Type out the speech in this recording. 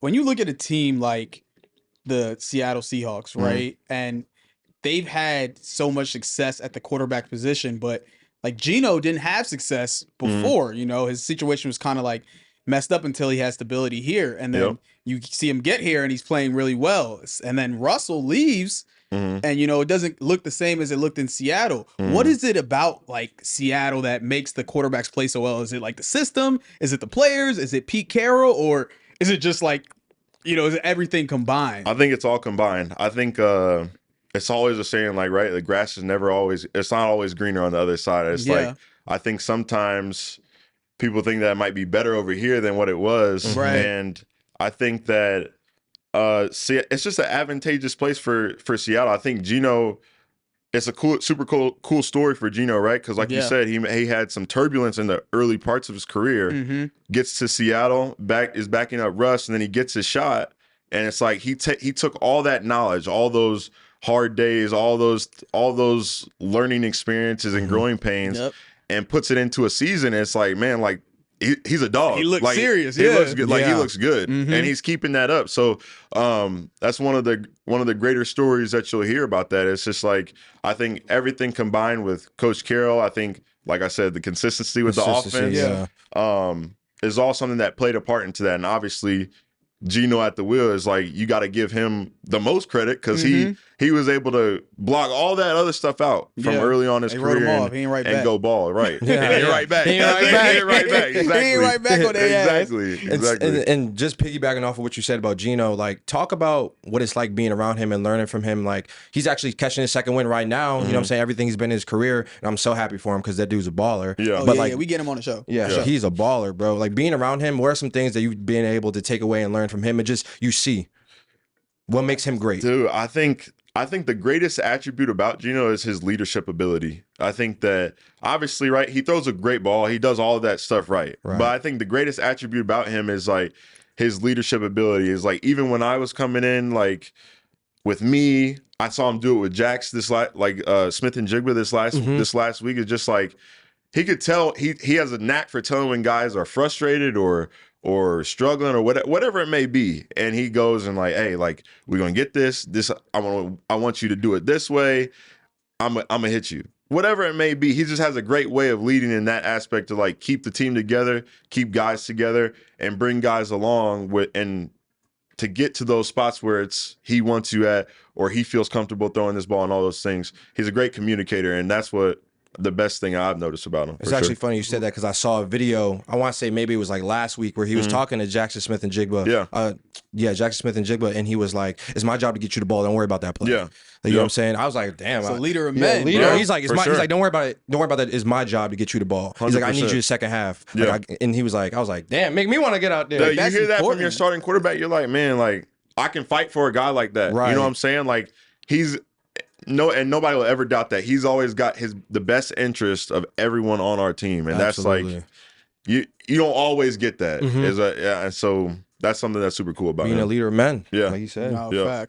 when you look at a team like the Seattle Seahawks, right, and they've had so much success at the quarterback position, but like Geno didn't have success before. You know, his situation was kind of like messed up until he has stability here, and then you see him get here and he's playing really well, and then Russell leaves. And, you know, it doesn't look the same as it looked in Seattle. What is it about, like, Seattle that makes the quarterbacks play so well? Is it, like, the system? Is it the players? Is it Pete Carroll? Or is it just, like, you know, is it everything combined? I think it's all combined. I think it's always a saying, like, right, the grass is never always – it's not always greener on the other side. It's like I think sometimes people think that it might be better over here than what it was. Right. And I think that – see, it's just an advantageous place for Seattle. I think Geno, it's a super cool story for Geno, right? Because like you said, he had some turbulence in the early parts of his career. Gets to Seattle, is backing up Russ, and then he gets his shot. And it's like he took all that knowledge, all those hard days, all those learning experiences and growing pains, and puts it into a season. And it's like, man, like. He's a dog. He looks like, serious. He looks good. Like he looks good, and he's keeping that up. So that's one of the greater stories that you'll hear about that. It's just like I think everything combined with Coach Carroll. I think, like I said, the consistency with the offense is all something that played a part into that. And obviously, Geno at the wheel is like you got to give him the most credit because he was able to block all that other stuff out from early on his career and go ball right. He ain't right back. He ain't right back. Exactly. He ain't right back on their ass. Exactly. And just piggybacking off of what you said about Geno, like talk about what it's like being around him and learning from him. Like he's actually catching his second win right now. You know what I'm saying? Everything he's been in his career, and I'm so happy for him because that dude's a baller. Yeah. But we get him on the show. Yeah, he's a baller, bro. Like being around him, what are some things that you've been able to take away and learn from him, and just you see what makes him great? Dude, I think the greatest attribute about Geno is his leadership ability. I think that obviously, right, he throws a great ball. He does all of that stuff right. But I think the greatest attribute about him is like his leadership ability is like even when I was coming in, like with me, I saw him do it with Jax Smith and Jigba this last week. It's just like he could tell he has a knack for telling when guys are frustrated or struggling or whatever it may be, and he goes and like, hey, like we're gonna get this. I want you to do it this way. I'm gonna hit you. Whatever it may be, he just has a great way of leading in that aspect to like keep the team together, keep guys together, and bring guys along and to get to those spots where it's he wants you at or he feels comfortable throwing this ball and all those things. He's a great communicator, and that's what. The best thing I've noticed about him. It's actually funny you said that because I saw a video, I want to say maybe it was like last week, where he was talking to Jackson Smith and Jigba. Jackson Smith and Jigba, and he was like, it's my job to get you the ball. Don't worry about that play. You know what I'm saying? I was like, damn. It's a leader of men. Leader. He's like, he's like, don't worry about it. Don't worry about that. It's my job to get you the ball. 100%. He's like, I need you the second half. And he was like, I was like, damn, make me want to get out there. You hear that from your starting quarterback, you're like, man, like, I can fight for a guy like that. Right. You know what I'm saying? Like, and nobody will ever doubt that. He's always got the best interest of everyone on our team. And Absolutely. That's like, you don't always get that. And so that's something that's super cool about being him. a leader of men. Yeah. Like you said. No, facts.